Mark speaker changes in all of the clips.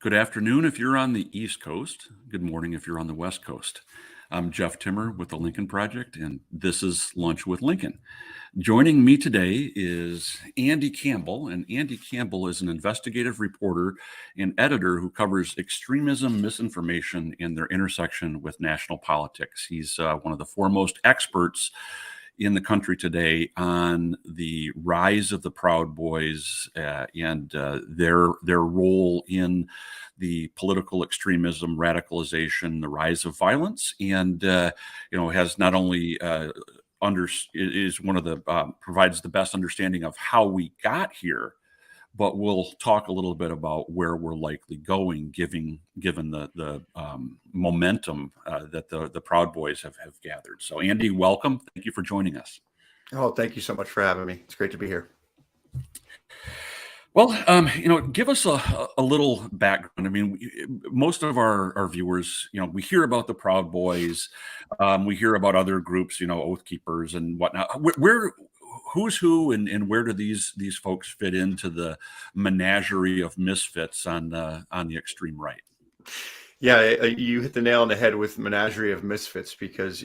Speaker 1: Good afternoon if you're on the East Coast. Good morning if you're on the West Coast. I'm Jeff Timmer with the Lincoln Project, and this is Lunch with Lincoln. Joining me today is Andy Campbell, and Andy Campbell is an investigative reporter and editor who covers extremism, misinformation, and their intersection with national politics. He's one of the foremost experts in the country today on the rise of the Proud Boys and their role in the political extremism, radicalization, the rise of violence, and has not only is one of the provides the best understanding of how we got here, but we'll talk a little bit about where we're likely going, given the momentum that the Proud Boys have gathered. So, Andy, welcome. Thank you for joining us.
Speaker 2: Oh, thank you so much for having me. It's great to be here.
Speaker 1: Well, give us a little background. I mean, most of our viewers, we hear about the Proud Boys, we hear about other groups, Oath Keepers and whatnot. Who's who, and where do these folks fit into the menagerie of misfits on the extreme right?
Speaker 2: Yeah, you hit the nail on the head with menagerie of misfits because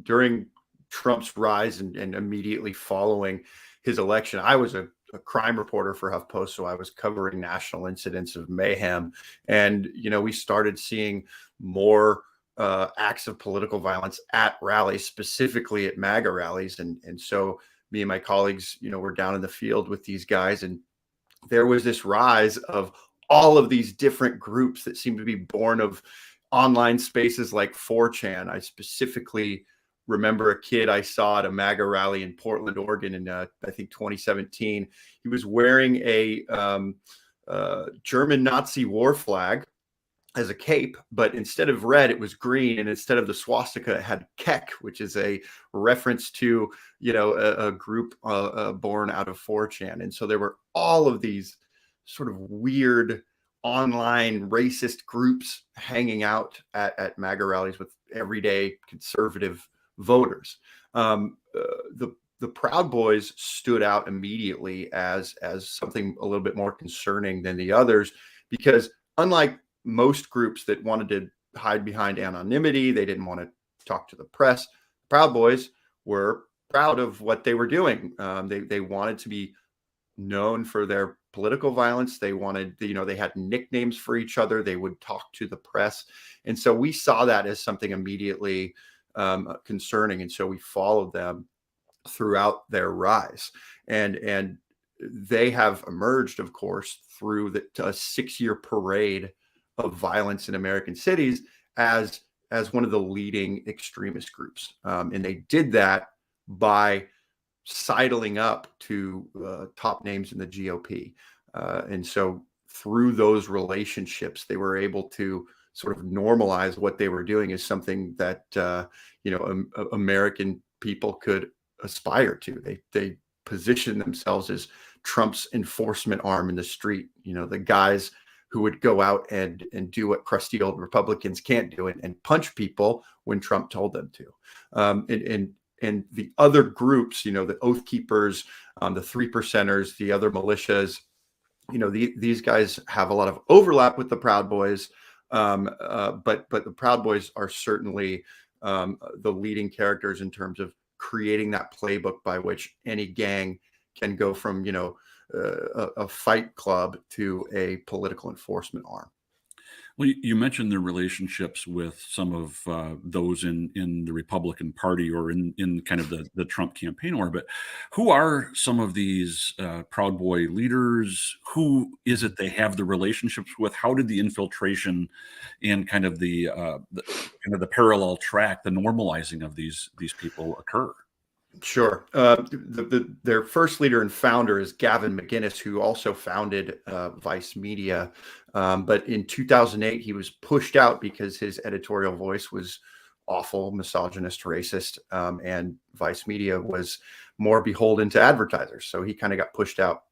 Speaker 2: during Trump's rise and immediately following his election, I was a crime reporter for HuffPost, so I was covering national incidents of mayhem, and we started seeing more acts of political violence at rallies, specifically at MAGA rallies, and so me and my colleagues, were down in the field with these guys, and there was this rise of all of these different groups that seemed to be born of online spaces like 4chan. I specifically remember a kid I saw at a MAGA rally in Portland, Oregon in, I think, 2017. He was wearing a German Nazi war flag as a cape, but instead of red, it was green, and instead of the swastika, it had Kek, which is a reference to a group born out of 4chan. And so there were all of these sort of weird online racist groups hanging out at MAGA rallies with everyday conservative voters. The Proud Boys stood out immediately as something a little bit more concerning than the others, because unlike most groups that wanted to hide behind anonymity, they didn't want to talk to the press, Proud Boys were proud of what they were doing. They wanted to be known for their political violence. They wanted, they had nicknames for each other. They would talk to the press. And so we saw that as something immediately concerning. And so we followed them throughout their rise. And they have emerged, of course, through a 6-year parade of violence in American cities as one of the leading extremist groups. And they did that by sidling up to top names in the GOP. And so through those relationships, they were able to sort of normalize what they were doing as something that, American people could aspire to. They positioned themselves as Trump's enforcement arm in the street, the guys who would go out and do what crusty old Republicans can't do, and punch people when Trump told them to. And the other groups, the Oath Keepers, the 3%ers, the other militias, these guys have a lot of overlap with the Proud Boys, but the Proud Boys are certainly the leading characters in terms of creating that playbook by which any gang can go from, a fight club to a political enforcement arm.
Speaker 1: Well, you mentioned the relationships with some of those in the Republican Party or in kind of the Trump campaign orbit. Who are some of these Proud Boy leaders? Who is it they have the relationships with? How did the infiltration and kind of the parallel track, the normalizing of these people occur?
Speaker 2: Sure. Their first leader and founder is Gavin McInnes, who also founded Vice Media. But in 2008, he was pushed out because his editorial voice was awful, misogynist, racist, and Vice Media was more beholden to advertisers. So he kind of got pushed out.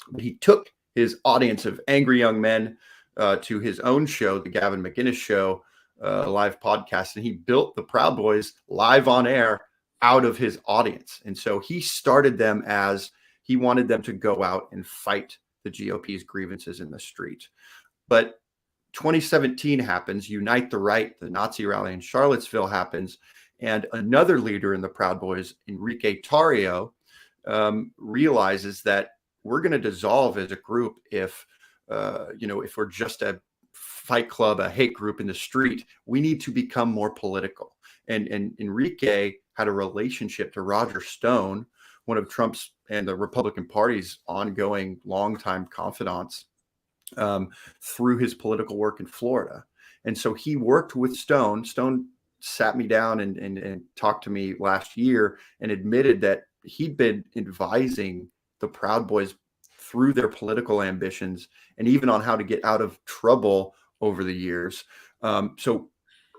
Speaker 2: But he took his audience of angry young men to his own show, the Gavin McInnes Show, live podcast, and he built the Proud Boys live on air out of his audience. And so he started them as he wanted them to go out and fight the GOP's grievances in the street. But 2017 happens, Unite the Right, the Nazi rally in Charlottesville happens, and another leader in the Proud Boys, Enrique Tarrio, realizes that we're going to dissolve as a group if if we're just a fight club, a hate group in the street. We need to become more political. And Enrique had a relationship to Roger Stone, one of Trump's and the Republican Party's ongoing longtime confidants, through his political work in Florida. And so he worked with Stone. Stone sat me down and talked to me last year and admitted that he'd been advising the Proud Boys through their political ambitions and even on how to get out of trouble over the years. So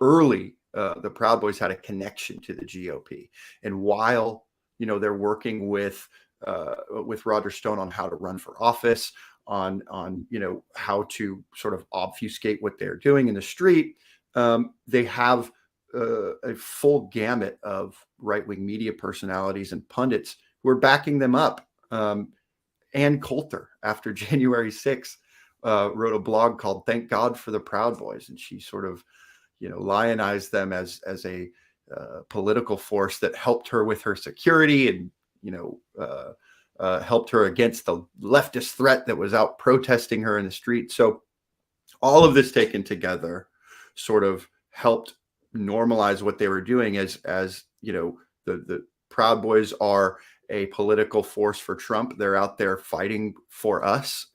Speaker 2: early, the Proud Boys had a connection to the GOP. And while, they're working with Roger Stone on how to run for office, on how to sort of obfuscate what they're doing in the street, they have a full gamut of right-wing media personalities and pundits who are backing them up. Ann Coulter, after January 6th, wrote a blog called "Thank God for the Proud Boys," and she sort of, lionized them as a political force that helped her with her security and helped her against the leftist threat that was out protesting her in the street. So all of this taken together sort of helped normalize what they were doing as the Proud Boys are a political force for Trump. They're out there fighting for us,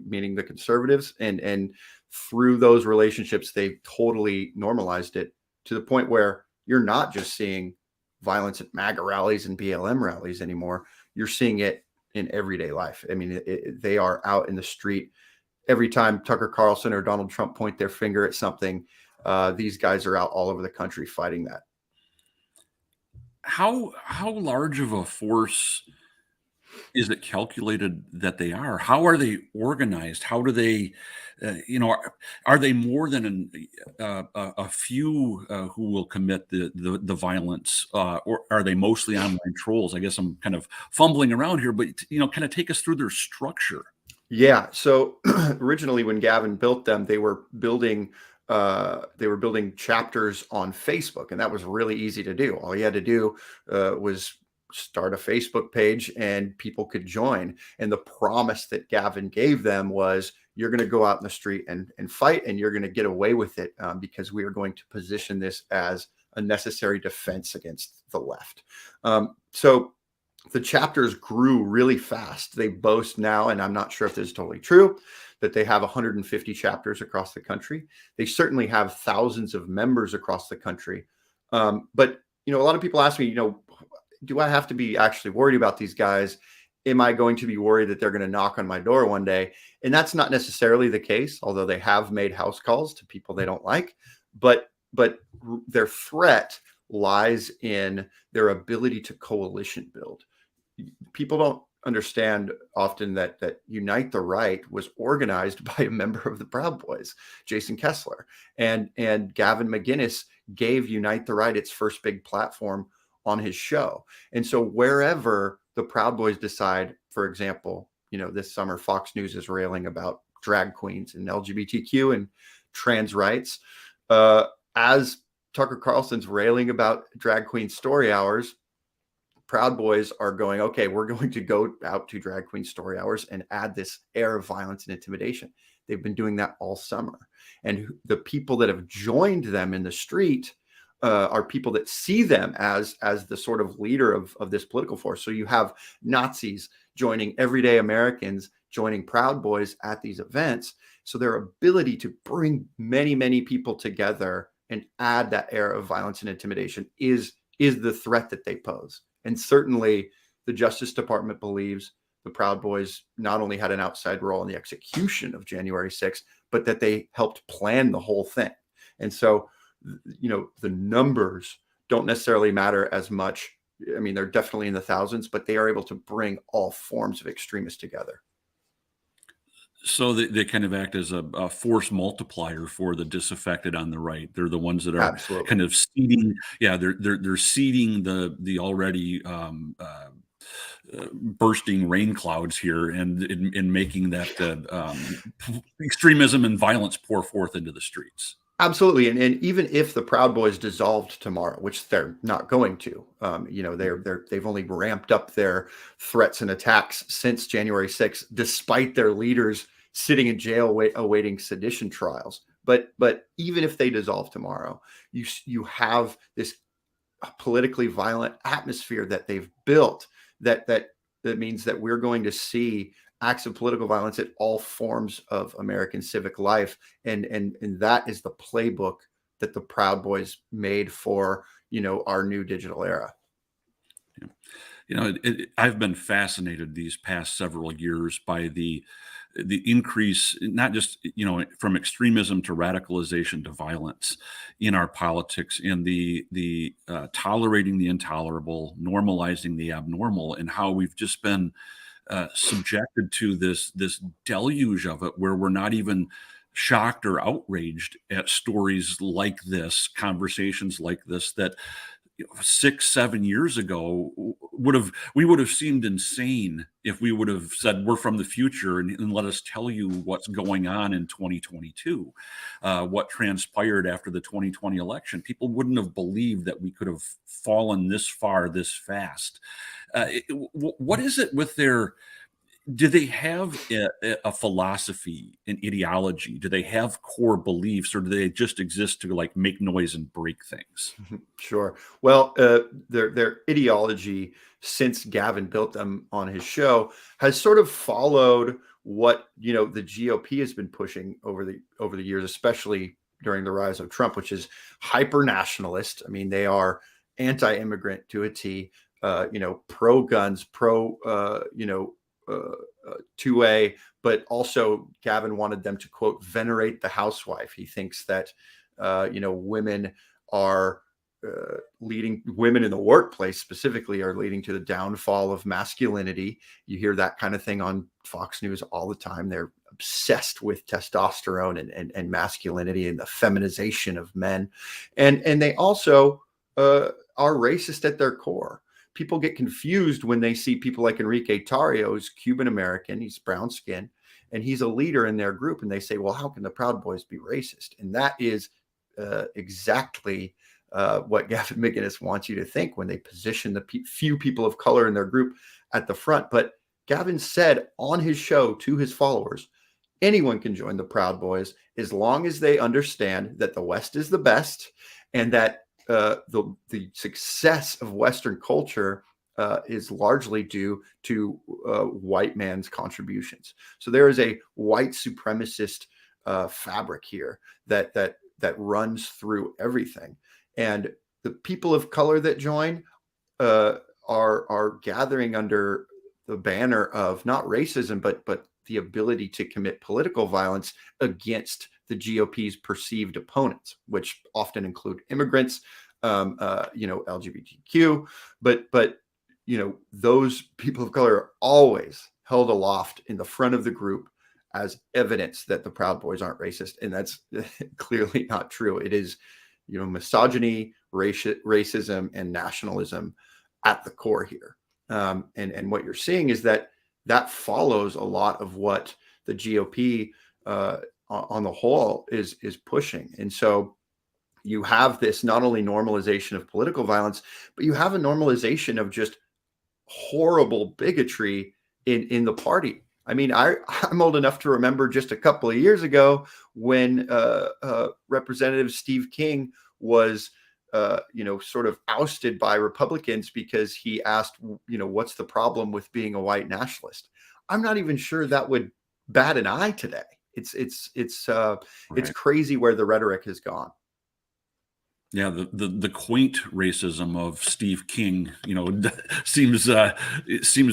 Speaker 2: meaning the conservatives. And through those relationships, they totally normalized it to the point where you're not just seeing violence at MAGA rallies and BLM rallies anymore. You're seeing it in everyday life. I mean, they are out in the street. Every time Tucker Carlson or Donald Trump point their finger at something, these guys are out all over the country fighting that.
Speaker 1: How large of a force is it calculated that they are? How are they organized? How do they, are they more than a few who will commit the violence, or are they mostly online trolls? I guess I'm kind of fumbling around here, but kind of take us through their structure.
Speaker 2: Yeah. So originally, when Gavin built them, they were building chapters on Facebook, and that was really easy to do. All you had to do was start a Facebook page and people could join. And the promise that Gavin gave them was, you're going to go out in the street and fight, and you're going to get away with it because we are going to position this as a necessary defense against the left. So the chapters grew really fast. They boast now, and I'm not sure if this is totally true, that they have 150 chapters across the country. They certainly have thousands of members across the country. But, a lot of people ask me, do I have to be actually worried about these guys? Am I going to be worried that they're going to knock on my door one day? And that's not necessarily the case, although they have made house calls to people they don't like. But their threat lies in their ability to coalition build. People don't understand often that Unite the Right was organized by a member of the Proud Boys, Jason Kessler, and Gavin McInnes gave Unite the Right its first big platform on his show. And so wherever the Proud Boys decide, for example, this summer Fox News is railing about drag queens and LGBTQ and trans rights, as Tucker Carlson's railing about drag queen story hours, Proud Boys are going, okay, we're going to go out to drag queen story hours and add this air of violence and intimidation. They've been doing that all summer. And the people that have joined them in the street are people that see them as the sort of leader of this political force. So you have Nazis joining everyday Americans, joining Proud Boys at these events. So their ability to bring many, many people together and add that air of violence and intimidation is the threat that they pose. And certainly the Justice Department believes the Proud Boys not only had an outside role in the execution of January 6th, but that they helped plan the whole thing. And so, the numbers don't necessarily matter as much. I mean, they're definitely in the thousands, but they are able to bring all forms of extremists together.
Speaker 1: So they kind of act as a force multiplier for the disaffected on the right. They're the ones that are
Speaker 2: Absolutely.
Speaker 1: kind of seeding. Yeah, they're seeding the already bursting rain clouds here and in making that extremism and violence pour forth into the streets.
Speaker 2: Absolutely, and even if the Proud Boys dissolved tomorrow, which they're not going to, they've only ramped up their threats and attacks since January 6th, despite their leaders sitting in jail awaiting sedition trials. But even if they dissolve tomorrow, you have this politically violent atmosphere that they've built that means that we're going to see acts of political violence at all forms of American civic life. And that is the playbook that the Proud Boys made for, our new digital era.
Speaker 1: I've been fascinated these past several years by the increase, not just, from extremism to radicalization to violence in our politics, and the tolerating the intolerable, normalizing the abnormal, and how we've just been subjected to this deluge of it, where we're not even shocked or outraged at stories like this, conversations like this, that 6-7 years ago we would have seemed insane if we would have said, we're from the future and let us tell you what's going on in 2022, what transpired after the 2020 election. People wouldn't have believed that we could have fallen this far this fast. What is it with do they have a philosophy, an ideology? Do they have core beliefs, or do they just exist to make noise and break things?
Speaker 2: Sure. Well, their ideology, since Gavin built them on his show, has sort of followed what the GOP has been pushing over the years, especially during the rise of Trump, which is hyper nationalist. I mean, they are anti-immigrant to a T. Pro guns, pro 2A, but also Gavin wanted them to, quote, venerate the housewife. He thinks that women are women in the workplace specifically are leading to the downfall of masculinity. You hear that kind of thing on Fox News all the time. They're obsessed with testosterone and masculinity and the feminization of men, and they also are racist at their core. People get confused when they see people like Enrique Tarrio, who's Cuban American, he's brown skin, and he's a leader in their group. And they say, well, how can the Proud Boys be racist? And that is exactly what Gavin McInnes wants you to think when they position the few people of color in their group at the front. But Gavin said on his show to his followers, anyone can join the Proud Boys as long as they understand that the West is the best, and that the success of Western culture is largely due to white man's contributions. So there is a white supremacist fabric here that runs through everything. And the people of color that join are gathering under the banner of not racism, but the ability to commit political violence against the GOP's perceived opponents, which often include immigrants, LGBTQ, but those people of color are always held aloft in the front of the group as evidence that the Proud Boys aren't racist, and that's clearly not true. It is, misogyny, racism, and nationalism at the core here. And what you're seeing is that follows a lot of what the GOP on the whole is pushing. And so you have this not only normalization of political violence, but you have a normalization of just horrible bigotry in the party. I mean, I'm old enough to remember just a couple of years ago when Representative Steve King was sort of ousted by Republicans because he asked, what's the problem with being a white nationalist? I'm not even sure that would bat an eye today. It's crazy where the rhetoric has gone.
Speaker 1: Yeah, the quaint racism of Steve King, seems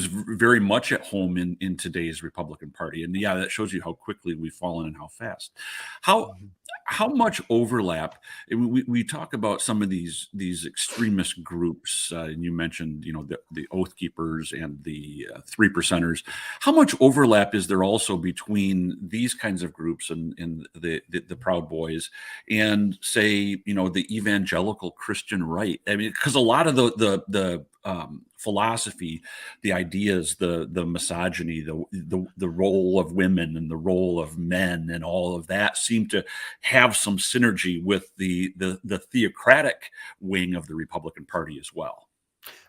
Speaker 1: very much at home in today's Republican Party, and yeah, that shows you how quickly we've fallen and how fast. How much overlap? We talk about some of these extremist groups, and you mentioned the Oath Keepers and the 3%ers. How much overlap is there also between these kinds of groups and the Proud Boys and, say, the evangelical Christian right? I mean, because a lot of the philosophy, the ideas, the misogyny, the role of women and the role of men, and all of that seem to have some synergy with the theocratic wing of the Republican Party as well.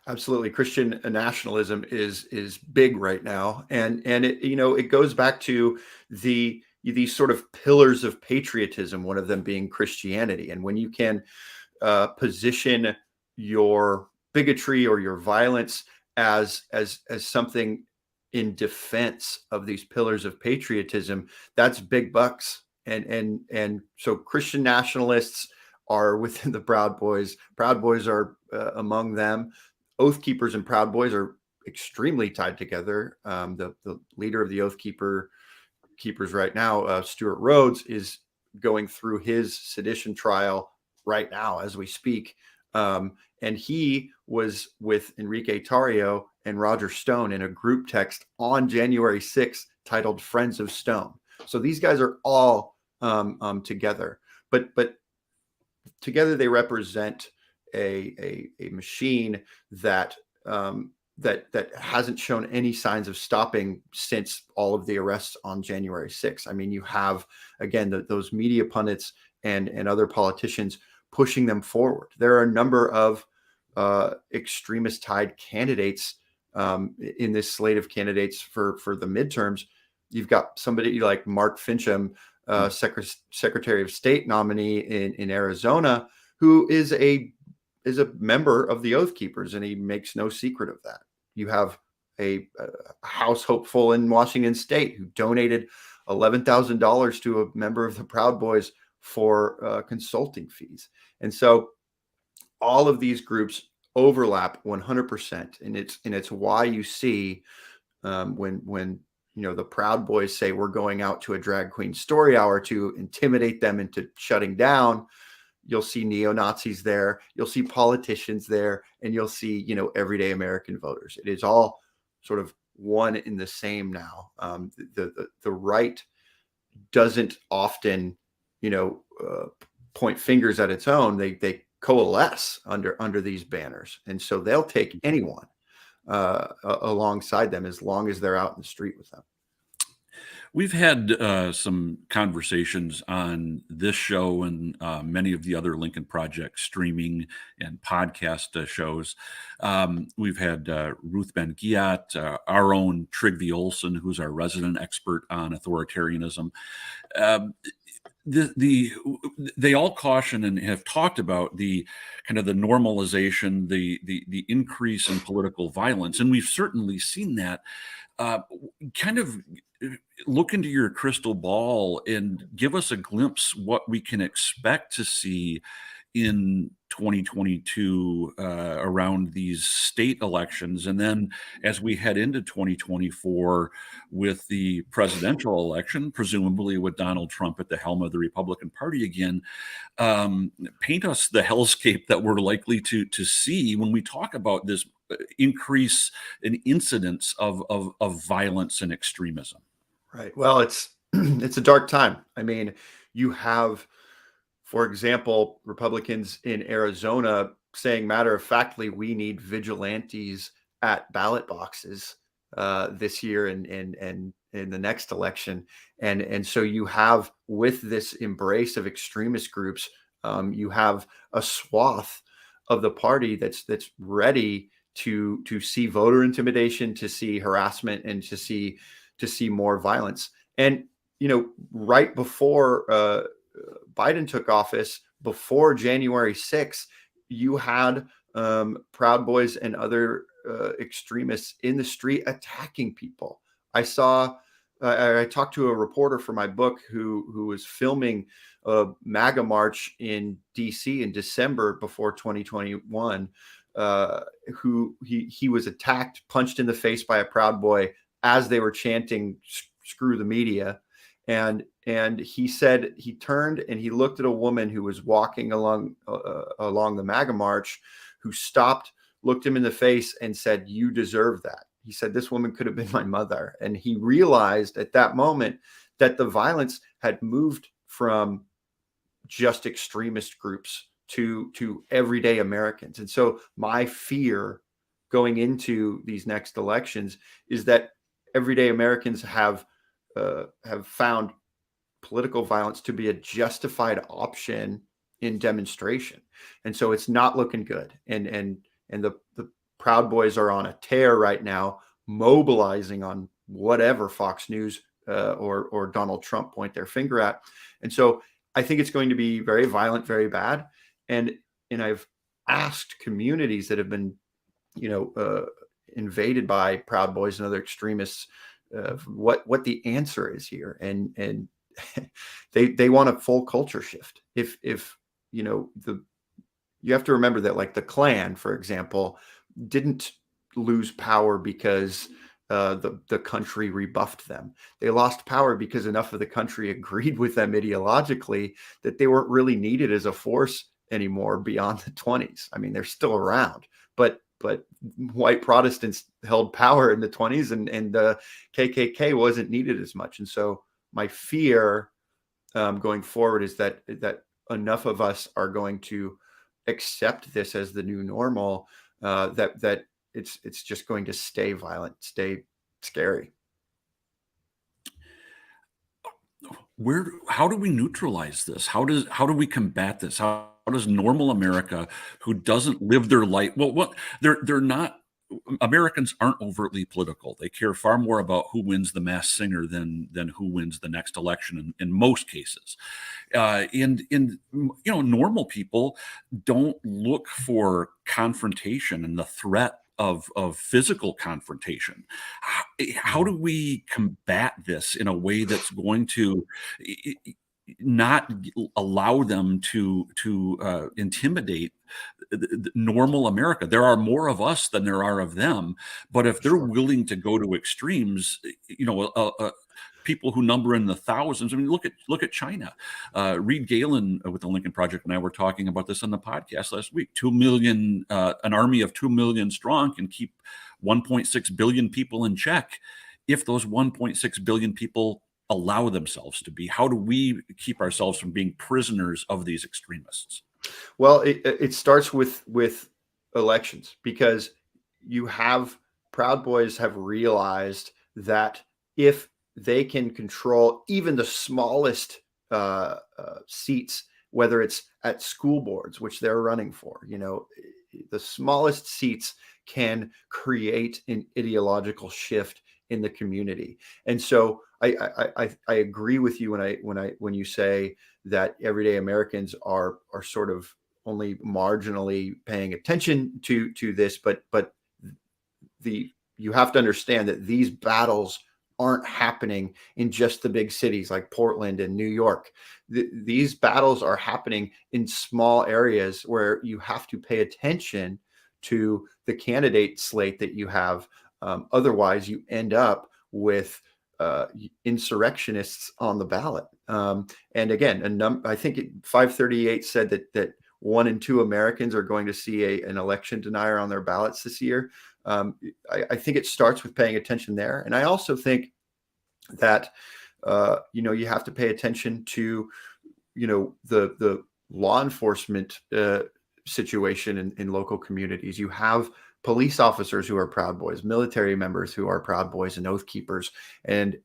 Speaker 2: Absolutely. Christian nationalism is big right now. And it, it goes back to these sort of pillars of patriotism, one of them being Christianity. And when you can position your bigotry or your violence as something in defense of these pillars of patriotism, that's big bucks. And so Christian nationalists are within the Proud Boys. Proud Boys are among them. Oath Keepers and Proud Boys are extremely tied together. The leader of the Keepers right now, Stuart Rhodes, is going through his sedition trial right now as we speak. And he was with Enrique Tarrio and Roger Stone in a group text on January 6th titled Friends of Stone. So these guys are all together, but together they represent a machine that that hasn't shown any signs of stopping since all of the arrests on January 6th. I mean, you have, again, those media pundits and other politicians pushing them forward. There are a number of extremist tied candidates in this slate of candidates for the midterms. You've got somebody like Mark Fincham, Secretary of State nominee in Arizona, who is a member of the Oath Keepers, and he makes no secret of that. You have a House hopeful in Washington State who donated $11,000 to a member of the Proud Boys for consulting fees. And so all of these groups overlap 100%, and it's why you see when the Proud Boys say we're going out to a drag queen story hour to intimidate them into shutting down. You'll see neo-Nazis there, you'll see politicians there, and you'll see, everyday American voters. It is all sort of one in the same now. The right doesn't often, point fingers at its own. They coalesce under these banners, and so they'll take anyone alongside them as long as they're out in the street with them.
Speaker 1: We've had some conversations on this show and many of the other Lincoln Project streaming and podcast shows. We've had Ruth Ben-Ghiat, our own Trygve Olson, who's our resident expert on authoritarianism. They all caution and have talked about the kind of the normalization, the increase in political violence, and we've certainly seen that. Kind of look into your crystal ball and give us a glimpse what we can expect to see in 2022 around these state elections, and then as we head into 2024 with the presidential election, presumably with Donald Trump at the helm of the Republican Party again. Paint us the hellscape that we're likely to see when we talk about this increase in incidents of violence and extremism.
Speaker 2: Right. Well, it's a dark time. I mean, you have, for example, Republicans in Arizona saying matter of factly, we need vigilantes at ballot boxes this year and in the next election. And so you have, with this embrace of extremist groups, you have a swath of the party that's ready to see voter intimidation, to see harassment, and to see more violence. And right before Biden took office, before January 6th, you had Proud Boys and other extremists in the street attacking people. I talked to a reporter for my book who was filming a MAGA march in DC in December before 2021. Who he was attacked, punched in the face by a Proud Boy as they were chanting "Screw the media," and he said he turned and he looked at a woman who was walking along the MAGA march, who stopped, looked him in the face, and said, "You deserve that." He said, "This woman could have been my mother," and he realized at that moment that the violence had moved from just extremist groups to everyday Americans. And so my fear going into these next elections is that everyday Americans have found political violence to be a justified option in demonstration, and so it's not looking good. And the Proud Boys are on a tear right now, mobilizing on whatever Fox News or Donald Trump point their finger at. And so I think it's going to be very violent, very bad. And I've asked communities that have been, invaded by Proud Boys and other extremists, what the answer is here, and they want a full culture shift. If you have to remember that, like, the Klan, for example, didn't lose power because the country rebuffed them. They lost power because enough of the country agreed with them ideologically that they weren't really needed as a force anymore beyond the 20s. I mean, they're still around, but white Protestants held power in the 20s, and the KKK wasn't needed as much. And so my fear going forward is that enough of us are going to accept this as the new normal, that it's just going to stay violent, stay scary.
Speaker 1: How do we neutralize this? How do we combat this? How does normal America, who doesn't live their life, they're not, Americans aren't overtly political. They care far more about who wins the Masked Singer than who wins the next election in most cases. And normal people don't look for confrontation and the threat of physical confrontation. How do we combat this in a way that's going to not allow them to intimidate the normal America? There are more of us than there are of them, but if they're willing to go to extremes, people who number in the thousands. I mean, look at China. Reed Galen with the Lincoln Project and I were talking about this on the podcast last week. 2 million, an army of 2 million strong can keep 1.6 billion people in check. If those 1.6 billion people allow themselves to be, how do we keep ourselves from being prisoners of these extremists?
Speaker 2: Well, it starts with elections, because you have Proud Boys have realized that if they can control even the smallest seats, whether it's at school boards, which they're running for, the smallest seats can create an ideological shift in the community. And so I agree with you when you say that everyday Americans are sort of only marginally paying attention to this, but you have to understand that these battles aren't happening in just the big cities like Portland and New York. These battles are happening in small areas where you have to pay attention to the candidate slate that you have. Otherwise, you end up with insurrectionists on the ballot. And again, I think 538 said that 1 in 2 Americans are going to see an election denier on their ballots this year. I think it starts with paying attention there. And I also think that, you have to pay attention to, the law enforcement situation in local communities. You have police officers who are Proud Boys, military members who are Proud Boys and Oath Keepers, and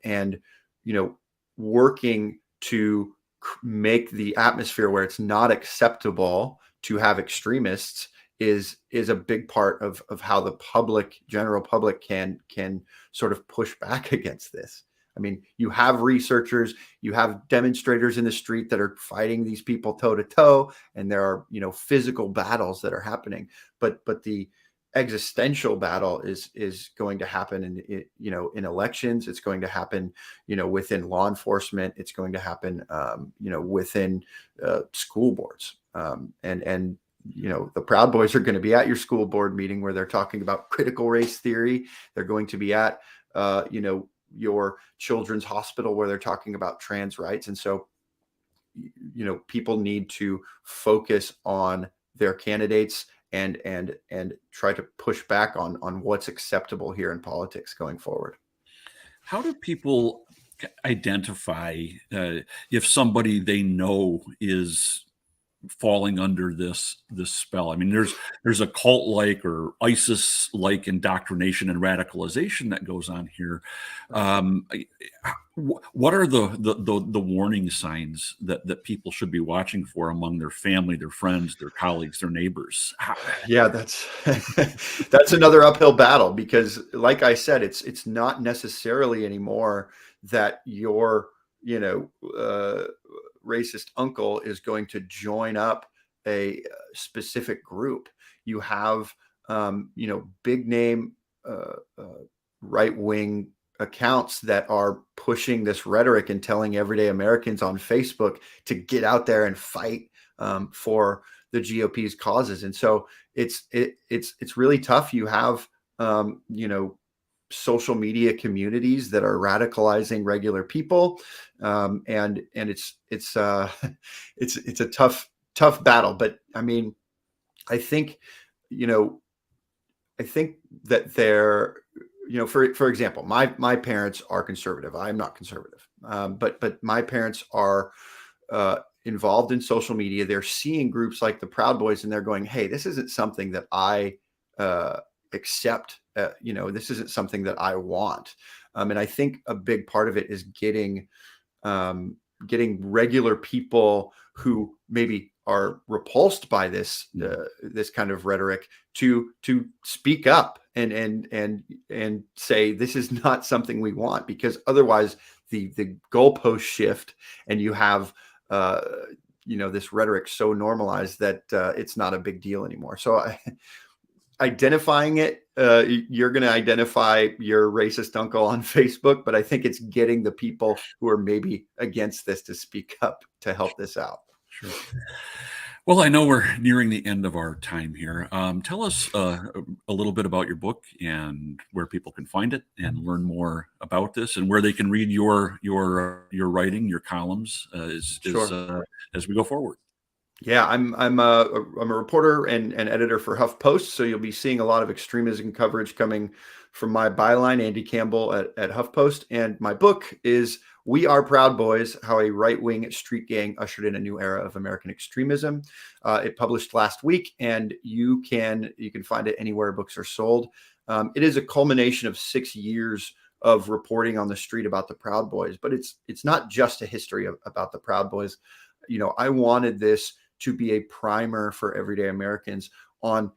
Speaker 2: working to make the atmosphere where it's not acceptable to have extremists is a big part of how the general public can sort of push back against this. I mean, you have researchers, you have demonstrators in the street that are fighting these people toe to toe, and there are, physical battles that are happening, but the existential battle is going to happen in elections. It's going to happen, within law enforcement. It's going to happen, within school boards. And the Proud Boys are going to be at your school board meeting where they're talking about critical race theory. They're going to be at, your children's hospital where they're talking about trans rights. And so, people need to focus on their candidates and try to push back on what's acceptable here in politics going forward.
Speaker 1: How do people identify if somebody they know is falling under this spell? I mean, there's a cult-like or ISIS-like indoctrination and radicalization that goes on here. What are the warning signs that people should be watching for among their family, their friends, their colleagues, their neighbors?
Speaker 2: Yeah, that's that's another uphill battle, because like I said, it's not necessarily anymore that your, racist uncle is going to join up a specific group. You have big name right wing accounts that are pushing this rhetoric and telling everyday Americans on Facebook to get out there and fight for the GOP's causes. And so it's really tough. You have social media communities that are radicalizing regular people, and it's a tough battle. But I mean, I think that they're, for example, my parents are conservative. I'm not conservative, but my parents are involved in social media. They're seeing groups like the Proud Boys, and they're going, "Hey, this isn't something that I accept. This isn't something that I want." And I think a big part of it is getting regular people who maybe are repulsed by this kind of rhetoric to speak up and say, this is not something we want, because otherwise the goalposts shift, and you have this rhetoric so normalized that it's not a big deal anymore. So identifying it, you're going to identify your racist uncle on Facebook, but I think it's getting the people who are maybe against this to speak up to help this out.
Speaker 1: Sure. Well, I know we're nearing the end of our time here. Tell us a little bit about your book and where people can find it and learn more about this, and where they can read your writing, your columns, as we go forward.
Speaker 2: Yeah, I'm a reporter and editor for HuffPost, so you'll be seeing a lot of extremism coverage coming from my byline, Andy Campbell at HuffPost. And my book is "We Are Proud Boys: How a Right-Wing Street Gang Ushered in a New Era of American Extremism." It published last week, and you can find it anywhere books are sold. It is a culmination of 6 years of reporting on the street about the Proud Boys, but it's not just a history about the Proud Boys. I wanted this to be a primer for everyday Americans on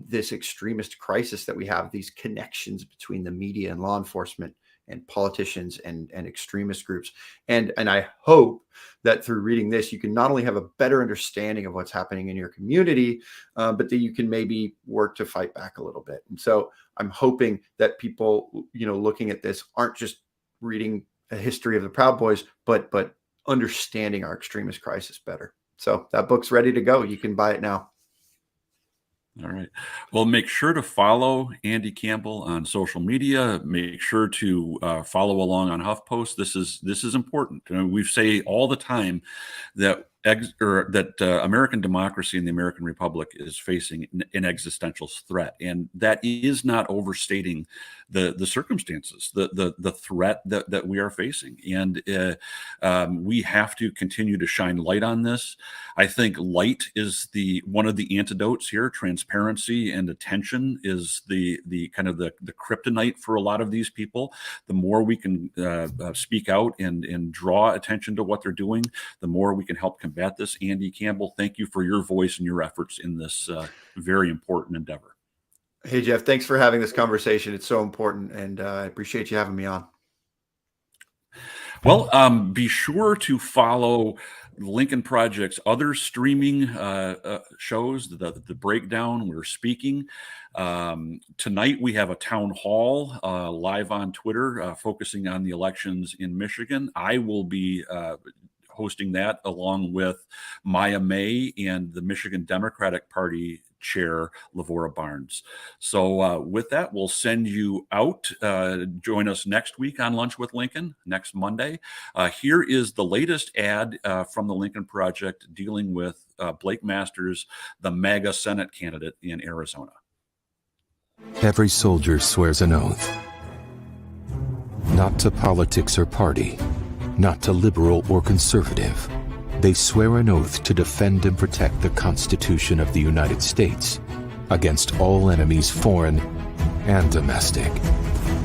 Speaker 2: this extremist crisis that we have, these connections between the media and law enforcement and politicians and extremist groups. And I hope that through reading this, you can not only have a better understanding of what's happening in your community, but that you can maybe work to fight back a little bit. And so I'm hoping that people, looking at this, aren't just reading a history of the Proud Boys, but understanding our extremist crisis better. So that book's ready to go. You can buy it now.
Speaker 1: All right. Well, make sure to follow Andy Campbell on social media. Make sure to follow along on HuffPost. This is important. We say all the time that American democracy and the American Republic is facing an existential threat, and that is not overstating the circumstances, the threat that we are facing, and we have to continue to shine light on this. I think light is one of the antidotes here. Transparency and attention is the kind of the kryptonite for a lot of these people. The more we can speak out and draw attention to what they're doing, the more we can help combat this. Andy Campbell, thank you for your voice and your efforts in this very important endeavor.
Speaker 2: Hey, Jeff, thanks for having this conversation. It's so important, and I appreciate you having me on.
Speaker 1: Well, be sure to follow Lincoln Project's other streaming shows, the Breakdown, We're Speaking. Tonight we have a town hall live on Twitter focusing on the elections in Michigan. I will be hosting that along with Maya May and the Michigan Democratic Party Chair Lavora Barnes. So with that, we'll send you out. Join us next week on Lunch with Lincoln, next Monday. Here is the latest ad from the Lincoln Project dealing with Blake Masters, the MAGA Senate candidate in Arizona.
Speaker 3: Every soldier swears an oath. Not to politics or party, not to liberal or conservative, They swear an oath to defend and protect the Constitution of the United States against all enemies, foreign and domestic.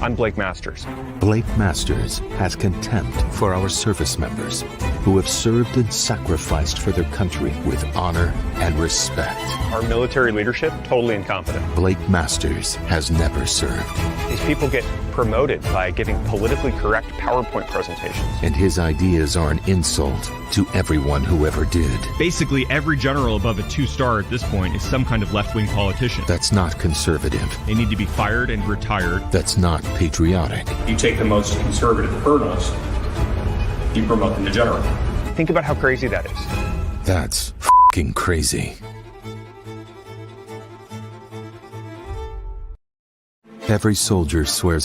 Speaker 4: I'm Blake Masters.
Speaker 3: Blake Masters has contempt for our service members who have served and sacrificed for their country with honor and respect.
Speaker 4: Our military leadership, totally incompetent.
Speaker 3: Blake Masters has never served,
Speaker 4: These people get promoted by giving politically correct PowerPoint presentations.
Speaker 3: and his ideas are an insult to everyone who ever did.
Speaker 5: Basically, every general above a 2-star at this point is some kind of left-wing politician.
Speaker 3: That's not conservative.
Speaker 5: They need to be fired and retired.
Speaker 3: That's not patriotic.
Speaker 6: You take the most conservative colonels, you promote them to general.
Speaker 4: Think about how crazy that is.
Speaker 3: That's f***ing crazy. Every soldier swears